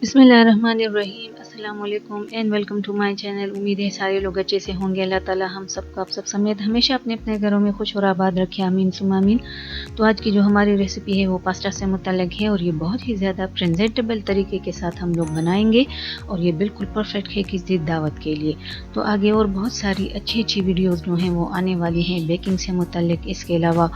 बिस्मिल्लाहिर्रहमानिर्रहीम, अस्सलाम वालेकुम and welcome to my channel. उम्मीद है सारे लोग अच्छे से होंगे। अल्लाह ताला हम सबको, आप सब समेत, हमेशा अपने अपने घरों में खुश और आबाद रखे, आमीन सुम्मा आमीन। तो आज की जो हमारी रेसिपी है वो पास्ता से मुतल्लिक है और ये बहुत ही ज़्यादा प्रेजेंटेबल तरीके के साथ हम लोग बनाएंगे और ये बिल्कुल परफेक्ट है किसी दावत के लिए। तो आगे और बहुत सारी अच्छी अच्छी वीडियोज़ जो हैं वो आने वाली हैं बेकिंग से मुतल्लिक, इसके अलावा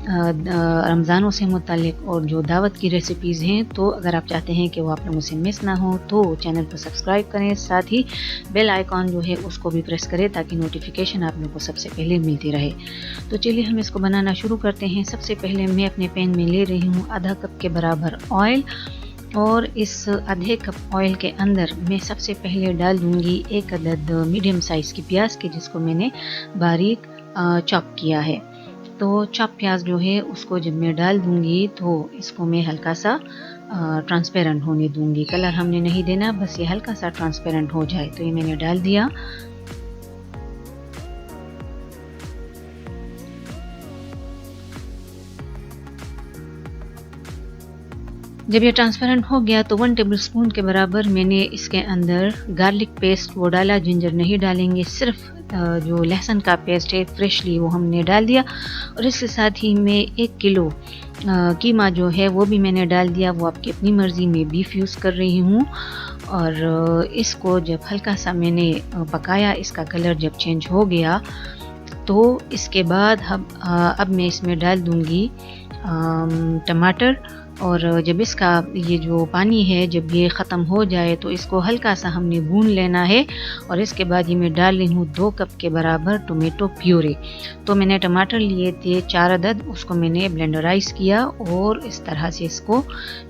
रमज़ानों से मुतल्लिक और जो दावत की रेसिपीज़ हैं। तो अगर आप चाहते हैं कि वो आप लोगों से मिस ना हो तो चैनल को सब्सक्राइब करें, साथ ही बेल आइकॉन जो है उसको भी प्रेस करें ताकि नोटिफिकेशन आप लोगों को सबसे पहले मिलती रहे। तो चलिए हम इसको बनाना शुरू करते हैं। सबसे पहले मैं अपने पैन में ले रही हूँ आधा कप के बराबर ऑयल और इस आधे कप ऑयल के अंदर मैं सबसे पहले डाल दूँगी एक अदद मीडियम साइज़ की प्याज के, जिसको मैंने बारीक चॉप किया है। तो चॉप प्याज जो है उसको जब मैं डाल दूंगी तो इसको मैं हल्का सा ट्रांसपेरेंट होने दूंगी। कलर हमने नहीं देना, बस ये हल्का सा ट्रांसपेरेंट हो जाए। तो ये मैंने डाल दिया। जब ये ट्रांसपेरेंट हो गया तो 1 टेबलस्पून के बराबर मैंने इसके अंदर गार्लिक पेस्ट वो डाला। जिंजर नहीं डालेंगे, सिर्फ जो लहसुन का पेस्ट है फ्रेशली वो हमने डाल दिया। और इसके साथ ही मैं 1 किलो कीमा जो है वो भी मैंने डाल दिया। वो आपकी अपनी मर्ज़ी में बीफ यूज़ कर रही हूँ। और इसको जब हल्का सा मैंने पकाया, इसका कलर जब चेंज हो गया तो इसके बाद अब मैं इसमें डाल दूँगी टमाटर। और जब इसका ये जो पानी है जब ये ख़त्म हो जाए तो इसको हल्का सा हमने भून लेना है। और इसके बाद ये मैं डाल रही हूँ 2 कप के बराबर टोमेटो प्यूरी। तो मैंने टमाटर लिए थे 4 अदद, उसको मैंने ब्लेंडराइज़ किया और इस तरह से इसको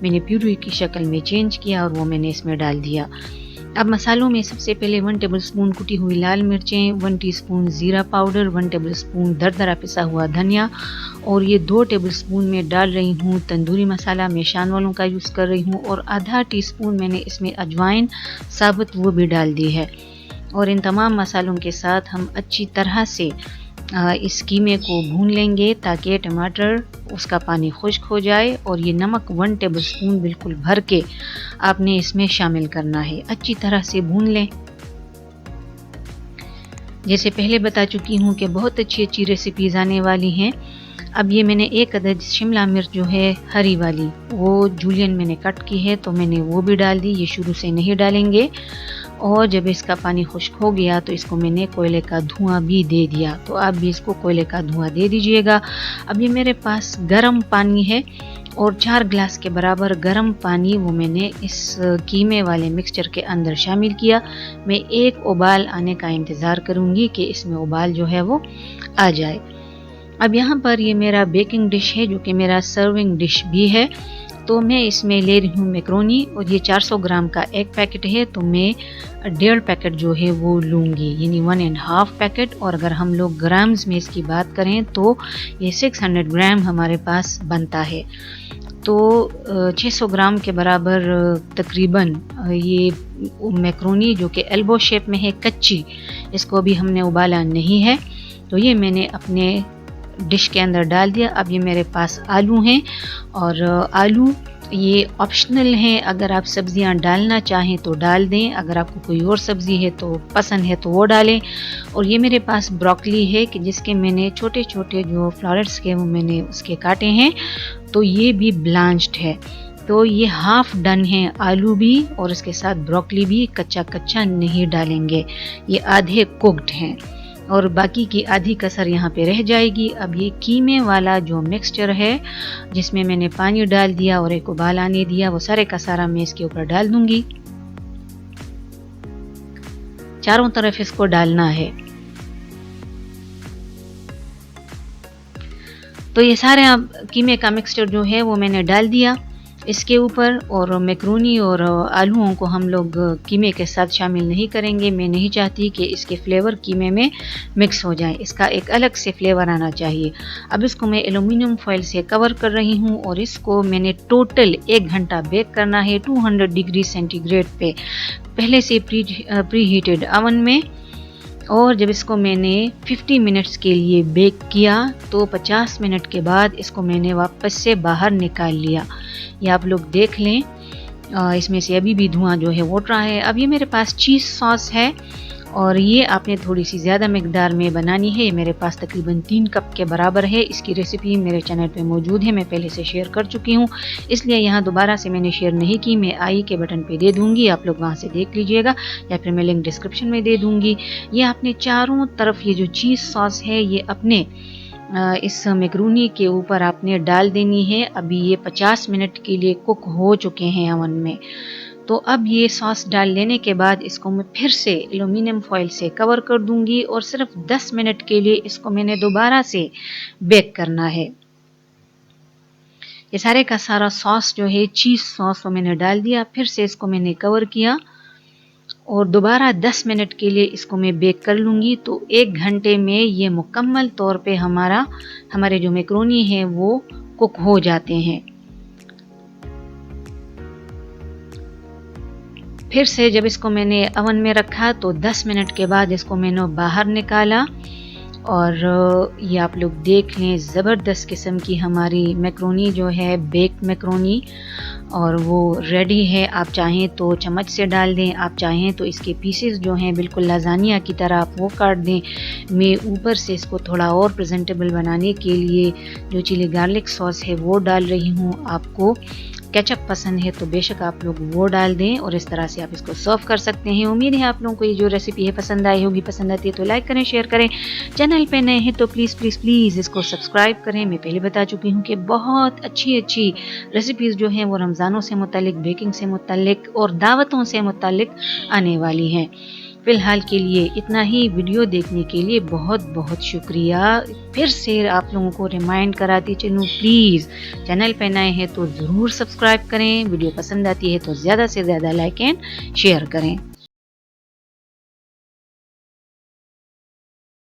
मैंने प्यूरी की शक्ल में चेंज किया और वो मैंने इसमें डाल दिया। अब मसालों में सबसे पहले 1 टेबलस्पून कुटी हुई लाल मिर्चें, 1 टीस्पून ज़ीरा पाउडर, 1 टेबलस्पून दरदरा पिसा हुआ धनिया और ये 2 टेबलस्पून में डाल रही हूँ तंदूरी मसाला, मैं शान वालों का यूज़ कर रही हूँ। और आधा टीस्पून मैंने इसमें अजवाइन साबुत वो भी डाल दी है। और इन तमाम मसालों के साथ हम अच्छी तरह से इस कीमे को भून लेंगे ताकि टमाटर उसका पानी खुश्क हो जाए। और ये नमक 1 टेबलस्पून बिल्कुल भर के आपने इसमें शामिल करना है। अच्छी तरह से भून लें। जैसे पहले बता चुकी हूँ कि बहुत अच्छी अच्छी रेसिपीज़ आने वाली हैं। अब ये मैंने 1 अदद शिमला मिर्च जो है हरी वाली वो जूलियन मैंने कट की है तो मैंने वो भी डाल दी। ये शुरू से नहीं डालेंगे। और जब इसका पानी खुश्क हो गया तो इसको मैंने कोयले का धुआं भी दे दिया। तो आप भी इसको कोयले का धुआं दे दीजिएगा। अब ये मेरे पास गर्म पानी है और 4 गिलास के बराबर गर्म पानी वो मैंने इस कीमे वाले मिक्सचर के अंदर शामिल किया। मैं एक उबाल आने का इंतज़ार करूँगी कि इसमें उबाल जो है वो आ जाए। अब यहाँ पर ये मेरा बेकिंग डिश है जो कि मेरा सर्विंग डिश भी है। तो मैं इसमें ले रही हूँ मैक्रोनी और ये 400 ग्राम का एक पैकेट है तो मैं 1.5 पैकेट जो है वो लूँगी, यानी 1.5 पैकेट। और अगर हम लोग ग्राम्स में इसकी बात करें तो ये 600 ग्राम हमारे पास बनता है। तो 600 ग्राम के बराबर तकरीबन ये मैक्रोनी जो कि एल्बो शेप में है कच्ची, इसको अभी हमने उबाला नहीं है। तो ये मैंने अपने डिश के अंदर डाल दिया। अब ये मेरे पास आलू हैं और आलू ये ऑप्शनल हैं, अगर आप सब्जियां डालना चाहें तो डाल दें, अगर आपको कोई और सब्ज़ी है तो पसंद है तो वो डालें। और ये मेरे पास ब्रोकली है कि जिसके मैंने छोटे छोटे जो फ्लावर्स के वो मैंने उसके काटे हैं। तो ये भी ब्लांच्ड है। तो ये हाफ डन है आलू भी और इसके साथ ब्रोकली भी कच्चा कच्चा नहीं डालेंगे, ये आधे कुक्ड हैं और बाकी की आधी कसर यहाँ पे रह जाएगी। अब ये कीमे वाला जो मिक्सचर है जिसमें मैंने पानी डाल दिया और एक उबाल आने दिया, वो सारे का सारा मैं इसके ऊपर डाल दूंगी। चारों तरफ इसको डालना है। तो ये सारे कीमे का मिक्सचर जो है वो मैंने डाल दिया इसके ऊपर। और मैक्रोनी और आलूओं को हम लोग कीमे के साथ शामिल नहीं करेंगे। मैं नहीं चाहती कि इसके फ्लेवर कीमे में मिक्स हो जाए, इसका एक अलग से फ्लेवर आना चाहिए। अब इसको मैं एल्युमिनियम फॉइल से कवर कर रही हूँ और इसको मैंने टोटल 1 घंटा बेक करना है 200 डिग्री सेंटीग्रेड पे, पहले से प्री हीटेड अवन में। और जब इसको मैंने 50 मिनट्स के लिए बेक किया तो 50 मिनट के बाद इसको मैंने वापस से बाहर निकाल लिया। ये आप लोग देख लें इसमें से अभी भी धुआं जो है वो उठ रहा है। अब ये मेरे पास चीज़ सॉस है और ये आपने थोड़ी सी ज़्यादा मकदार में बनानी है। ये मेरे पास तकरीबन 3 कप के बराबर है। इसकी रेसिपी मेरे चैनल पे मौजूद है, मैं पहले से शेयर कर चुकी हूँ, इसलिए यहाँ दोबारा से मैंने शेयर नहीं की। मैं आई के बटन पे दे दूँगी, आप लोग वहाँ से देख लीजिएगा, या फिर मैं लिंक डिस्क्रिप्शन में दे दूँगी। ये आपने चारों तरफ ये जो चीज़ सॉस है ये अपने इस मैक्रोनी के ऊपर आपने डाल देनी है। अभी ये 50 मिनट के लिए कुक हो चुके हैं ओवन में। तो अब ये सॉस डाल लेने के बाद इसको मैं फिर से एल्युमिनियम फॉइल से कवर कर दूंगी और सिर्फ 10 मिनट के लिए इसको मैंने दोबारा से बेक करना है। ये सारे का सारा सॉस जो है चीज़ सॉस वो मैंने डाल दिया, फिर से इसको मैंने कवर किया और दोबारा 10 मिनट के लिए इसको मैं बेक कर लूँगी। तो 1 घंटे में ये मुकम्मल तौर पे हमारे जो मैक्रोनी है वो कुक हो जाते हैं। फिर से जब इसको मैंने ओवन में रखा तो 10 मिनट के बाद इसको मैंने बाहर निकाला और ये आप लोग देख लें, ज़बरदस्त किस्म की हमारी मैक्रोनी जो है, बेक्ड मैक्रोनी, और वो रेडी है। आप चाहें तो चम्मच से डाल दें, आप चाहें तो इसके पीसेस जो हैं बिल्कुल लाजानिया की तरह आप वो काट दें। मैं ऊपर से इसको थोड़ा और प्रेजेंटेबल बनाने के लिए जो चिली गार्लिक सॉस है वो डाल रही हूँ। आपको केचप पसंद है तो बेशक आप लोग वो डाल दें और इस तरह से आप इसको सर्व कर सकते हैं। उम्मीद है आप लोगों को ये जो रेसिपी है पसंद आई होगी। पसंद आती है तो लाइक करें, शेयर करें। चैनल पे नए हैं तो प्लीज़ प्लीज़ प्लीज़ इसको सब्सक्राइब करें। मैं पहले बता चुकी हूँ कि बहुत अच्छी अच्छी रेसिपीज़ जो हैं वो रमज़ानों से मुतल्लिक, बेकिंग से मुतल्लिक और दावतों से मुतल्लिक आने वाली हैं। फ़िलहाल के लिए इतना ही। वीडियो देखने के लिए बहुत बहुत शुक्रिया। फिर से आप लोगों को रिमाइंड कराती चलूँ, प्लीज़ चैनल पर नए हैं तो ज़रूर सब्सक्राइब करें। वीडियो पसंद आती है तो ज़्यादा से ज़्यादा लाइक एंड शेयर करें।